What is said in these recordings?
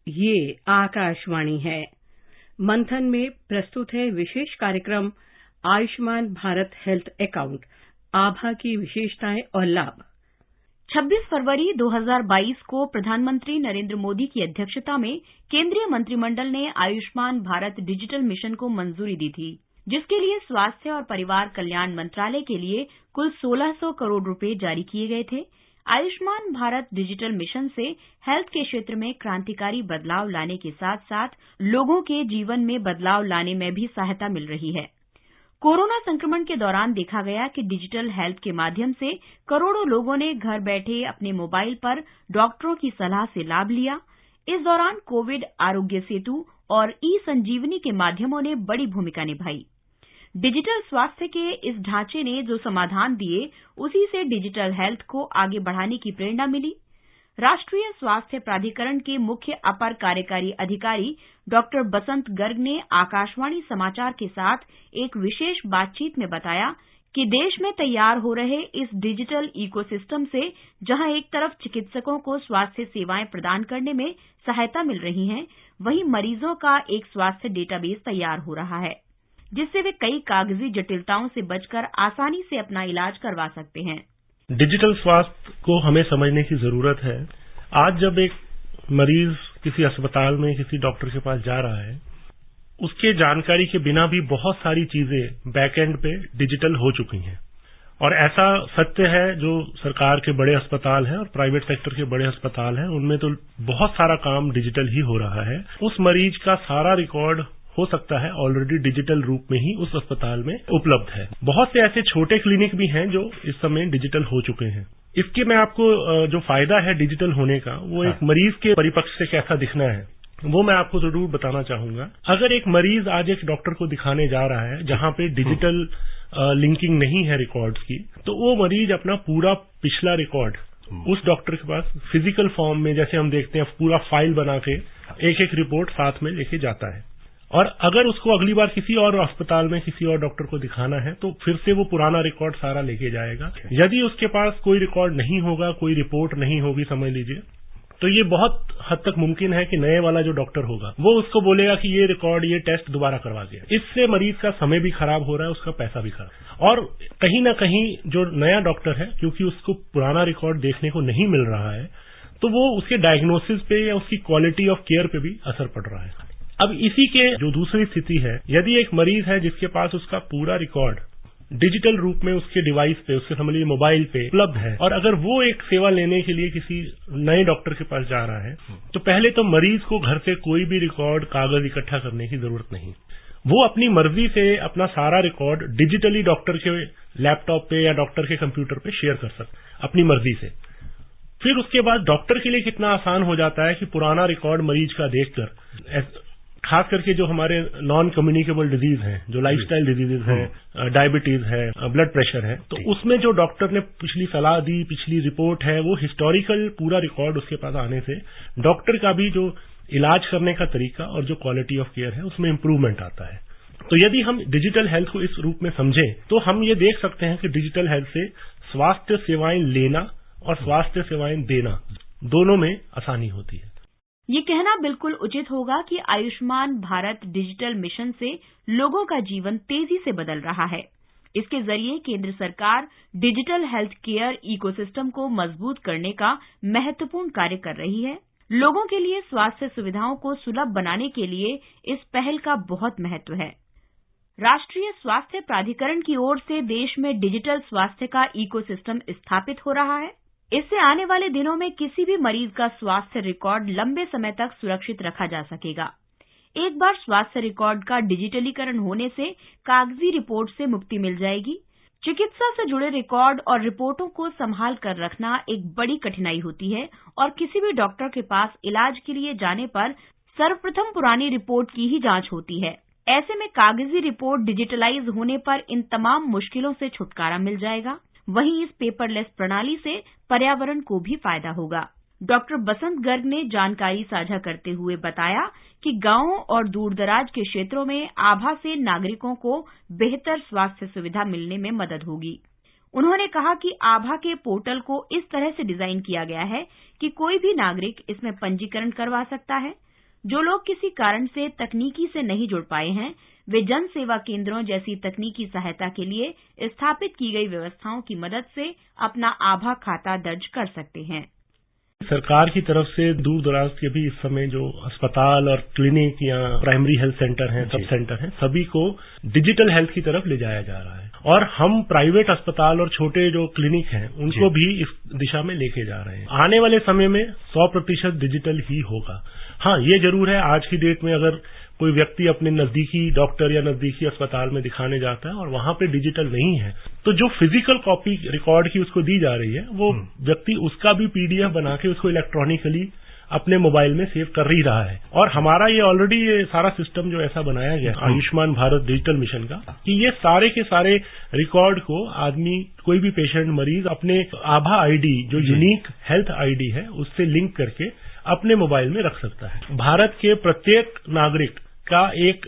ये आकाशवाणी है। मंथन में प्रस्तुत है विशेष कार्यक्रम आयुष्मान भारत हेल्थ अकाउंट, आभा की विशेषताएं और लाभ। 26 फरवरी 2022 को प्रधानमंत्री नरेंद्र मोदी की अध्यक्षता में केंद्रीय मंत्रिमंडल ने आयुष्मान भारत डिजिटल मिशन को मंजूरी दी थी, जिसके लिए स्वास्थ्य और परिवार कल्याण मंत्रालय के लिए कुल 1600 करोड़ रुपए जारी किए गए थे। आयुष्मान भारत डिजिटल मिशन से हेल्थ के क्षेत्र में क्रांतिकारी बदलाव लाने के साथ साथ लोगों के जीवन में बदलाव लाने में भी सहायता मिल रही है। कोरोना संक्रमण के दौरान देखा गया कि डिजिटल हेल्थ के माध्यम से करोड़ों लोगों ने घर बैठे अपने मोबाइल पर डॉक्टरों की सलाह से लाभ लिया। इस दौरान कोविड आरोग्य सेतु और ई-संजीवनी के माध्यमों ने बड़ी भूमिका निभाई। डिजिटल स्वास्थ्य के इस ढांचे ने जो समाधान दिए, उसी से डिजिटल हेल्थ को आगे बढ़ाने की प्रेरणा मिली। राष्ट्रीय स्वास्थ्य प्राधिकरण के मुख्य अपर कार्यकारी अधिकारी डॉक्टर बसंत गर्ग ने आकाशवाणी समाचार के साथ एक विशेष बातचीत में बताया कि देश में तैयार हो रहे इस डिजिटल इकोसिस्टम से जहां एक तरफ चिकित्सकों को स्वास्थ्य सेवाएं प्रदान करने में सहायता मिल रही है, वहीं मरीजों का एक स्वास्थ्य डेटाबेस तैयार हो रहा है, जिससे वे कई कागजी जटिलताओं से बचकर आसानी से अपना इलाज करवा सकते हैं। डिजिटल स्वास्थ्य को हमें समझने की जरूरत है। आज जब एक मरीज किसी अस्पताल में किसी डॉक्टर के पास जा रहा है, उसके जानकारी के बिना भी बहुत सारी चीजें बैकएंड पे डिजिटल हो चुकी हैं। और ऐसा सत्य है, जो सरकार के बड़े अस्पताल हैं और प्राइवेट सेक्टर के बड़े अस्पताल हैं, उनमें तो बहुत सारा काम डिजिटल ही हो रहा है। उस मरीज का सारा रिकॉर्ड हो सकता है ऑलरेडी डिजिटल रूप में ही उस अस्पताल में उपलब्ध है। बहुत से ऐसे छोटे क्लिनिक भी हैं जो इस समय डिजिटल हो चुके हैं। इसके मैं आपको जो फायदा है डिजिटल होने का, वो एक मरीज के परिप्रेक्ष्य से कैसा दिखना है, वो मैं आपको जरूर बताना चाहूंगा। अगर एक मरीज आज एक डॉक्टर को दिखाने जा रहा है जहां पे डिजिटल लिंकिंग नहीं है रिकॉर्ड्स की, तो वो मरीज अपना पूरा पिछला रिकॉर्ड उस डॉक्टर के पास फिजिकल फॉर्म में, जैसे हम देखते हैं, पूरा फाइल बना के एक एक रिपोर्ट साथ में लेके जाता है। और अगर उसको अगली बार किसी और अस्पताल में किसी और डॉक्टर को दिखाना है, तो फिर से वो पुराना रिकॉर्ड सारा लेके जाएगा। यदि उसके पास कोई रिकॉर्ड नहीं होगा, कोई रिपोर्ट नहीं होगी, समझ लीजिए, तो ये बहुत हद तक मुमकिन है कि नए वाला जो डॉक्टर होगा वो उसको बोलेगा कि ये रिकॉर्ड, ये टेस्ट दोबारा करवा दिया। इससे मरीज का समय भी खराब हो रहा है, उसका पैसा भी खराब। और कहीं ना कहीं जो नया डॉक्टर है, क्योंकि उसको पुराना रिकॉर्ड देखने को नहीं मिल रहा है, तो वो उसके डायग्नोसिस पे या उसकी क्वालिटी ऑफ केयर पे भी असर पड़ रहा है। अब इसी के जो दूसरी स्थिति है, यदि एक मरीज है जिसके पास उसका पूरा रिकॉर्ड डिजिटल रूप में उसके डिवाइस पे, उसके समझ लीजिए मोबाइल पे उपलब्ध है, और अगर वो एक सेवा लेने के लिए किसी नए डॉक्टर के पास जा रहा है, तो पहले तो मरीज को घर से कोई भी रिकॉर्ड कागज इकट्ठा करने की जरूरत नहीं। वो अपनी मर्जी से अपना सारा रिकॉर्ड डिजिटली डॉक्टर के लैपटॉप पे या डॉक्टर के कंप्यूटर पे शेयर कर सकते अपनी मर्जी से। फिर उसके बाद डॉक्टर के लिए कितना आसान हो जाता है कि पुराना रिकॉर्ड मरीज का देखकर, खास करके जो हमारे नॉन कम्युनिकेबल डिजीज हैं, जो लाइफस्टाइल डिजीजेज हैं, डायबिटीज है, ब्लड प्रेशर है, तो उसमें जो डॉक्टर ने पिछली सलाह दी, पिछली रिपोर्ट है, वो हिस्टोरिकल पूरा रिकॉर्ड उसके पास आने से डॉक्टर का भी जो इलाज करने का तरीका और जो क्वालिटी ऑफ केयर है, उसमें इंप्रूवमेंट आता है। तो यदि हम डिजिटल हेल्थ को इस रूप में समझें, तो हम ये देख सकते हैं कि डिजिटल हेल्थ से स्वास्थ्य सेवाएं लेना और स्वास्थ्य सेवाएं देना दोनों में आसानी होती है। ये कहना बिल्कुल उचित होगा कि आयुष्मान भारत डिजिटल मिशन से लोगों का जीवन तेजी से बदल रहा है। इसके जरिए केंद्र सरकार डिजिटल हेल्थ केयर इकोसिस्टम को मजबूत करने का महत्वपूर्ण कार्य कर रही है। लोगों के लिए स्वास्थ्य सुविधाओं को सुलभ बनाने के लिए इस पहल का बहुत महत्व है। राष्ट्रीय स्वास्थ्य प्राधिकरण की ओर से देश में डिजिटल स्वास्थ्य का इकोसिस्टम स्थापित हो रहा है। इससे आने वाले दिनों में किसी भी मरीज का स्वास्थ्य रिकॉर्ड लंबे समय तक सुरक्षित रखा जा सकेगा। एक बार स्वास्थ्य रिकॉर्ड का डिजिटलीकरण होने से कागजी रिपोर्ट से मुक्ति मिल जाएगी। चिकित्सा से जुड़े रिकॉर्ड और रिपोर्टों को संभाल कर रखना एक बड़ी कठिनाई होती है और किसी भी डॉक्टर के पास इलाज के लिए जाने पर सर्वप्रथम पुरानी रिपोर्ट की ही जांच होती है। ऐसे में कागजी रिपोर्ट डिजिटलाइज होने पर इन तमाम मुश्किलों से छुटकारा मिल जाएगा। वहीं इस पेपरलेस प्रणाली से पर्यावरण को भी फायदा होगा। डॉक्टर बसंत गर्ग ने जानकारी साझा करते हुए बताया कि गांवों और दूरदराज के क्षेत्रों में आभा से नागरिकों को बेहतर स्वास्थ्य सुविधा मिलने में मदद होगी। उन्होंने कहा कि आभा के पोर्टल को इस तरह से डिजाइन किया गया है कि कोई भी नागरिक इसमें पंजीकरण करवा सकता है। जो लोग किसी कारण से तकनीकी से नहीं जुड़ पाए हैं, वे जन सेवा केंद्रों जैसी तकनीकी सहायता के लिए स्थापित की गई व्यवस्थाओं की मदद से अपना आभा खाता दर्ज कर सकते हैं। सरकार की तरफ से दूर दराज के भी इस समय जो अस्पताल और क्लिनिक या प्राइमरी हेल्थ सेंटर हैं, सब सेंटर हैं, सभी को डिजिटल हेल्थ की तरफ ले जाया जा रहा है और हम प्राइवेट अस्पताल और छोटे जो क्लिनिक हैं उनको भी इस दिशा में लेके जा रहे हैं। आने वाले समय में 100% डिजिटल ही होगा। हाँ, ये जरूर है, आज की डेट में अगर कोई व्यक्ति अपने नजदीकी डॉक्टर या नजदीकी अस्पताल में दिखाने जाता है और वहां पे डिजिटल नहीं है, तो जो फिजिकल कॉपी रिकॉर्ड की उसको दी जा रही है, वो व्यक्ति उसका भी पीडीएफ बना के उसको इलेक्ट्रॉनिकली अपने मोबाइल में सेव कर ही रहा है। और हमारा ये ऑलरेडी ये सारा सिस्टम जो ऐसा बनाया गया आयुष्मान भारत डिजिटल मिशन का, कि ये सारे के सारे रिकॉर्ड को आदमी, कोई भी पेशेंट, मरीज अपने आभा आईडी जो यूनिक हेल्थ आईडी है उससे लिंक करके अपने मोबाइल में रख सकता है। भारत के प्रत्येक नागरिक का एक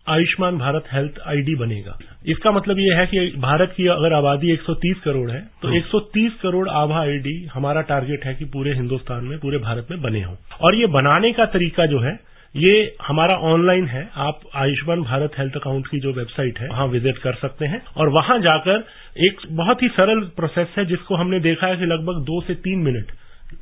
आयुष्मान भारत हेल्थ आईडी बनेगा। इसका मतलब ये है कि भारत की अगर आबादी 130 करोड़ है तो 130 करोड़ आभा आईडी हमारा टारगेट है कि पूरे हिंदुस्तान में, पूरे भारत में बने हों। और ये बनाने का तरीका जो है ये हमारा ऑनलाइन है। आप आयुष्मान भारत हेल्थ अकाउंट की जो वेबसाइट है वहां विजिट कर सकते हैं और वहां जाकर एक बहुत ही सरल प्रोसेस है जिसको हमने देखा है कि लगभग 2 से 3 मिनट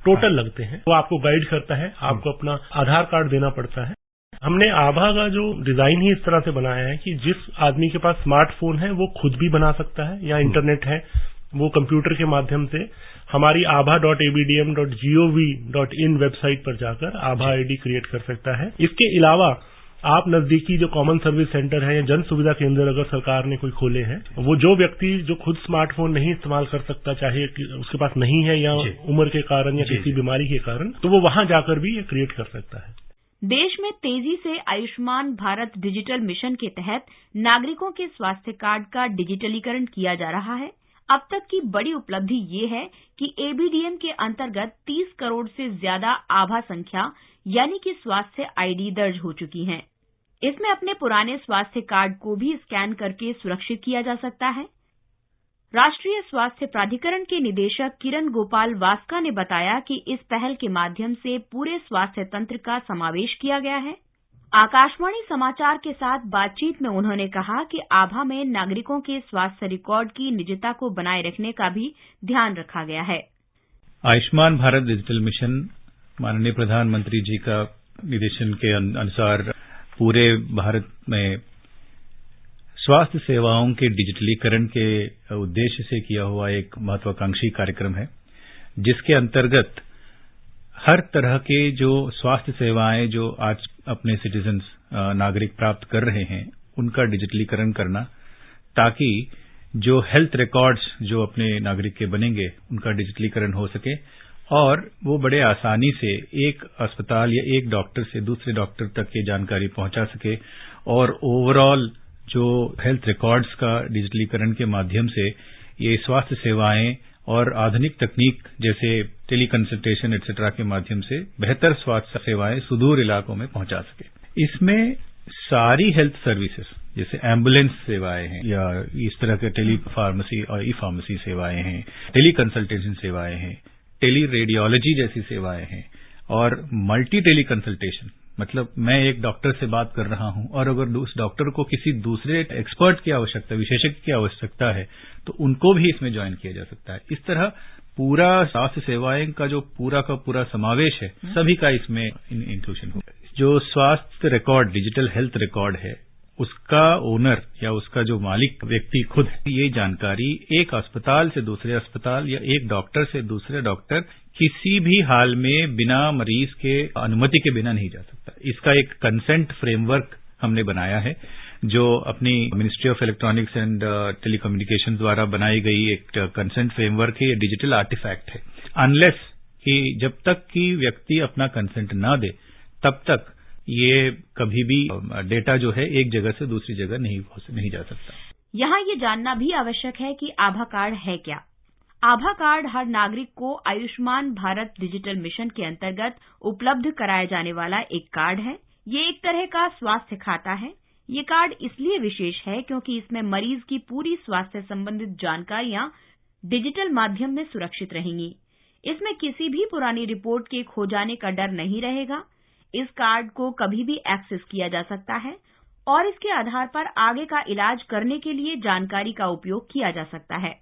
टोटल लगते हैं। वो आपको गाइड करता है, आपको अपना आधार कार्ड देना पड़ता है। हमने आभा का जो डिजाइन ही इस तरह से बनाया है कि जिस आदमी के पास स्मार्टफोन है वो खुद भी बना सकता है, या इंटरनेट है वो कंप्यूटर के माध्यम से हमारी abha.abdm.gov.in वेबसाइट पर जाकर आभा आईडी क्रिएट कर सकता है। इसके अलावा आप नजदीकी जो कॉमन सर्विस सेंटर है या जन सुविधा केंद्र अगर सरकार ने कोई खोले हैं, वो जो व्यक्ति जो खुद स्मार्टफोन नहीं इस्तेमाल कर सकता, चाहे उसके पास नहीं है या उम्र के कारण या किसी बीमारी के कारण, तो वो वहां जाकर भी ये क्रिएट कर सकता है। देश में तेजी से आयुष्मान भारत डिजिटल मिशन के तहत नागरिकों के स्वास्थ्य कार्ड का डिजिटलीकरण किया जा रहा है। अब तक की बड़ी उपलब्धि ये है कि एबीडीएम के अंतर्गत 30 करोड़ से ज्यादा आभा संख्या यानी कि स्वास्थ्य आईडी दर्ज हो चुकी हैं। इसमें अपने पुराने स्वास्थ्य कार्ड को भी स्कैन करके सुरक्षित किया जा सकता है। राष्ट्रीय स्वास्थ्य प्राधिकरण के निदेशक किरण गोपाल वास्का ने बताया कि इस पहल के माध्यम से पूरे स्वास्थ्य तंत्र का समावेश किया गया है। आकाशवाणी समाचार के साथ बातचीत में उन्होंने कहा कि आभा में नागरिकों के स्वास्थ्य रिकॉर्ड की निजता को बनाए रखने का भी ध्यान रखा गया है। आयुष्मान भारत डिजिटल मिशन माननीय प्रधानमंत्री जी का निर्देशन के अनुसार पूरे भारत में स्वास्थ्य सेवाओं के डिजिटलीकरण के उद्देश्य से किया हुआ एक महत्वाकांक्षी कार्यक्रम है, जिसके अंतर्गत हर तरह के जो स्वास्थ्य सेवाएं जो आज अपने सिटीजन्स नागरिक प्राप्त कर रहे हैं उनका डिजिटलीकरण करना, ताकि जो हेल्थ रिकॉर्ड्स जो अपने नागरिक के बनेंगे उनका डिजिटलीकरण हो सके और वो बड़े आसानी से एक अस्पताल या एक डॉक्टर से दूसरे डॉक्टर तक ये जानकारी पहुंचा सके और ओवरऑल जो हेल्थ रिकॉर्ड्स का डिजिटलीकरण के माध्यम से ये स्वास्थ्य सेवाएं और आधुनिक तकनीक जैसे टेलीकंसल्टेशन एक्सेट्रा के माध्यम से बेहतर स्वास्थ्य सेवाएं सुदूर इलाकों में पहुंचा सके। इसमें सारी हेल्थ सर्विसेज जैसे एम्बुलेंस सेवाएं हैं या इस तरह के टेली फार्मेसी और ई फार्मेसी सेवाएं हैं, टेली कंसल्टेशन सेवाएं हैं, टेली रेडियोलॉजी जैसी सेवाएं हैं और मल्टी टेली कंसल्टेशन, मतलब मैं एक डॉक्टर से बात कर रहा हूं और अगर उस डॉक्टर को किसी दूसरे एक्सपर्ट की आवश्यकता, विशेषज्ञ की आवश्यकता है तो उनको भी इसमें ज्वाइन किया जा सकता है। इस तरह पूरा स्वास्थ्य सेवाएं का जो पूरा का पूरा समावेश है सभी का इसमें इंक्लूजन होगा। जो स्वास्थ्य रिकॉर्ड, डिजिटल हेल्थ रिकॉर्ड है, उसका ओनर या उसका जो मालिक व्यक्ति खुद ये जानकारी एक अस्पताल से दूसरे अस्पताल या एक डॉक्टर से दूसरे डॉक्टर किसी भी हाल में बिना मरीज के अनुमति के बिना नहीं जा सकता। इसका एक कंसेंट फ्रेमवर्क हमने बनाया है जो अपनी ministry of electronics and telecommunication द्वारा बनाई गई एक कंसेंट फ्रेमवर्क है। ये डिजिटल आर्टिफैक्ट है। अनलेस कि जब तक कि व्यक्ति अपना कंसेंट ना दे तब तक ये कभी भी डेटा जो है एक जगह से दूसरी जगह नहीं जा सकता। यहाँ ये जानना भी आवश्यक है कि आभा कार्ड है क्या। आभा कार्ड हर नागरिक को आयुष्मान भारत डिजिटल मिशन के अंतर्गत उपलब्ध कराया जाने वाला एक कार्ड है। ये एक तरह का स्वास्थ्य खाता है। ये कार्ड इसलिए विशेष है क्योंकि इसमें मरीज की पूरी स्वास्थ्य संबंधित जानकारियां डिजिटल माध्यम में सुरक्षित रहेंगी। इसमें किसी भी पुरानी रिपोर्ट के खो जाने का डर नहीं रहेगा। इस कार्ड को कभी भी एक्सेस किया जा सकता है और इसके आधार पर आगे का इलाज करने के लिए जानकारी का उपयोग किया जा सकता है।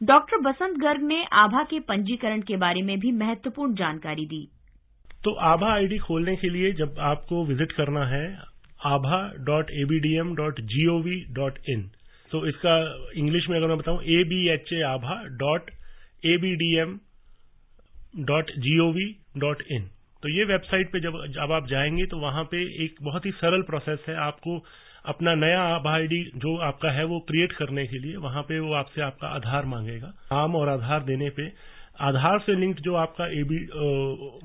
डॉक्टर बसंत गर्ग ने आभा के पंजीकरण के बारे में भी महत्वपूर्ण जानकारी दी। तो आभा आईडी खोलने के लिए जब आपको विजिट करना है abha.abdm.gov.in, तो इसका इंग्लिश में अगर मैं बताऊं abha.abdm.gov.in, तो ये वेबसाइट पे जब आप जाएंगे तो वहां पे एक बहुत ही सरल प्रोसेस है। आपको अपना नया आभा आईडी जो आपका है वो क्रिएट करने के लिए वहां पे वो आपसे आपका आधार मांगेगा। नाम और आधार देने पे आधार से लिंक्ड जो आपका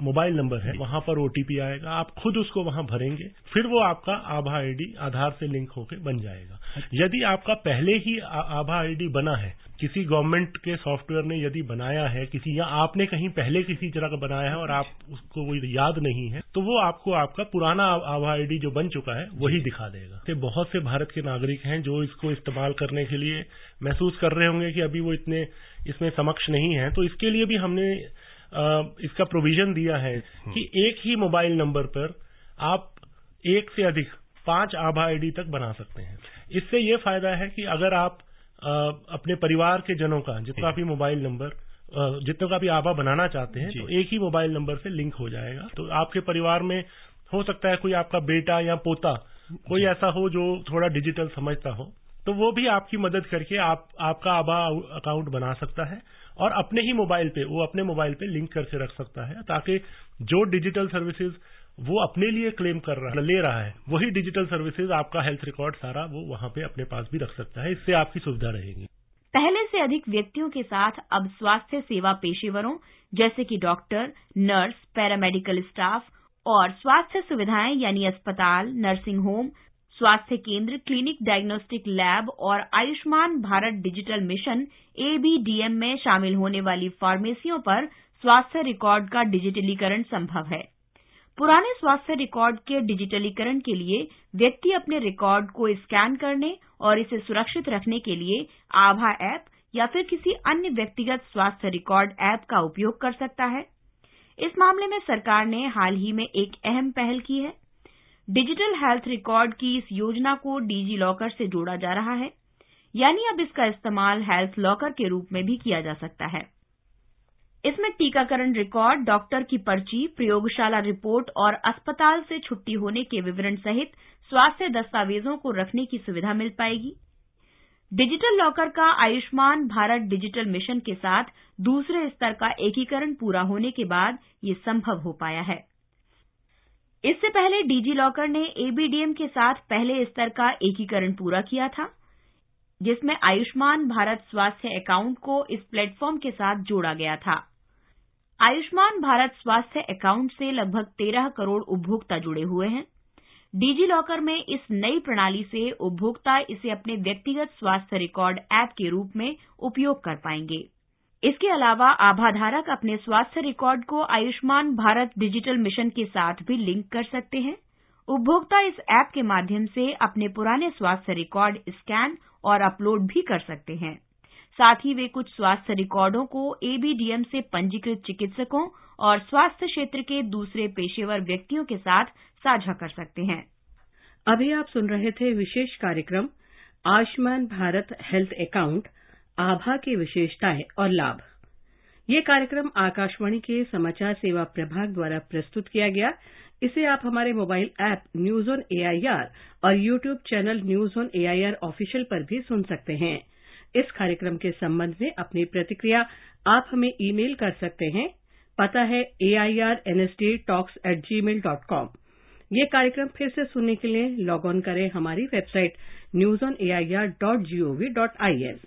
मोबाइल नंबर है वहां पर ओटीपी आएगा, आप खुद उसको वहां भरेंगे, फिर वो आपका आभा आईडी आधार से लिंक होकर बन जाएगा। यदि आपका पहले ही आभा आईडी बना है, किसी गवर्नमेंट के सॉफ्टवेयर ने यदि बनाया है किसी, या आपने कहीं पहले किसी तरह का बनाया है और आप उसको वो याद नहीं है, तो वो आपको आपका पुराना आभा आईडी जो बन चुका है वही दिखा देगा। तो बहुत से भारत के नागरिक हैं जो इसको इस्तेमाल करने के लिए महसूस कर रहे होंगे कि अभी वो इतने इसमें समक्ष नहीं है, तो इसके लिए भी हमने इसका प्रोविजन दिया है कि एक ही मोबाइल नंबर पर आप एक से अधिक 5 आभा आईडी तक बना सकते हैं। इससे ये फायदा है कि अगर आप अपने परिवार के जनों का जितना भी मोबाइल नंबर जितने का भी आभा बनाना चाहते हैं तो एक ही मोबाइल नंबर से लिंक हो जाएगा। तो आपके परिवार में हो सकता है कोई आपका बेटा या पोता कोई ऐसा हो जो थोड़ा डिजिटल समझता हो, तो वो भी आपकी मदद करके आपका आभा अकाउंट बना सकता है और अपने ही मोबाइल पे अपने मोबाइल पे लिंक करके रख सकता है, ताकि जो डिजिटल सर्विसेज वो अपने लिए क्लेम ले रहा है वही डिजिटल सर्विसेज आपका हेल्थ रिकॉर्ड सारा वो वहां पे अपने पास भी रख सकता है। इससे आपकी सुविधा रहेगी। पहले से अधिक व्यक्तियों के साथ अब स्वास्थ्य सेवा पेशेवरों जैसे कि डॉक्टर, नर्स, पैरामेडिकल स्टाफ और स्वास्थ्य सुविधाएं यानी अस्पताल, नर्सिंग होम, स्वास्थ्य केंद्र, क्लिनिक, डायग्नोस्टिक लैब और Ayushman Bharat digital mission ABDM में शामिल होने वाली फार्मेसियों पर स्वास्थ्य रिकॉर्ड का डिजिटलीकरण संभव है। पुराने स्वास्थ्य रिकॉर्ड के डिजिटलीकरण के लिए व्यक्ति अपने रिकॉर्ड को स्कैन करने और इसे सुरक्षित रखने के लिए आभा ऐप या फिर किसी अन्य व्यक्तिगत स्वास्थ्य रिकॉर्ड ऐप का उपयोग कर सकता है। इस मामले में सरकार ने हाल ही में एक अहम पहल की है। डिजिटल हेल्थ रिकॉर्ड की इस योजना को डिजी लॉकर से जोड़ा जा रहा है, यानी अब इसका इस्तेमाल हेल्थ लॉकर के रूप में भी किया जा सकता है। इसमें टीकाकरण रिकॉर्ड, डॉक्टर की पर्ची, प्रयोगशाला रिपोर्ट और अस्पताल से छुट्टी होने के विवरण सहित स्वास्थ्य दस्तावेजों को रखने की सुविधा मिल पाएगी। डिजिटल लॉकर का आयुष्मान भारत डिजिटल मिशन के साथ दूसरे स्तर का एकीकरण पूरा होने के बाद ये संभव हो पाया है। इससे पहले डिजी लॉकर ने ABDM के साथ पहले स्तर का एकीकरण पूरा किया था, जिसमें आयुष्मान भारत स्वास्थ्य अकाउंट को इस प्लेटफॉर्म के साथ जोड़ा गया था। आयुष्मान भारत स्वास्थ्य अकाउंट से लगभग 13 करोड़ उपभोक्ता जुड़े हुए हैं। डिजी लॉकर में इस नई प्रणाली से उपभोक्ता इसे अपने व्यक्तिगत स्वास्थ्य रिकॉर्ड ऐप के रूप में उपयोग कर पाएंगे। इसके अलावा आभाधारक अपने स्वास्थ्य रिकॉर्ड को आयुष्मान भारत डिजिटल मिशन के साथ भी लिंक कर सकते हैं। उपभोक्ता इस ऐप के माध्यम से अपने पुराने स्वास्थ्य रिकॉर्ड स्कैन और अपलोड भी कर सकते हैं। साथ ही वे कुछ स्वास्थ्य रिकॉर्डों को ABDM से पंजीकृत चिकित्सकों और स्वास्थ्य क्षेत्र के दूसरे पेशेवर व्यक्तियों के साथ साझा कर सकते हैं। अभी आप सुन रहे थे विशेष कार्यक्रम आयुष्मान भारत हेल्थ अकाउंट, आभा की विशेषताएं और लाभ। ये कार्यक्रम आकाशवाणी के समाचार सेवा प्रभाग द्वारा प्रस्तुत किया गया। इसे आप हमारे mobile app news on AIR और YouTube channel news on AIR official पर भी सुन सकते हैं। इस कार्यक्रम के संबंध में अपनी प्रतिक्रिया आप हमें ईमेल कर सकते हैं। पता है airnsttalks@gmail.com। ये कार्यक्रम फिर से सुनने के लिए लॉग ऑन करें हमारी वेबसाइट newsonair.gov.in।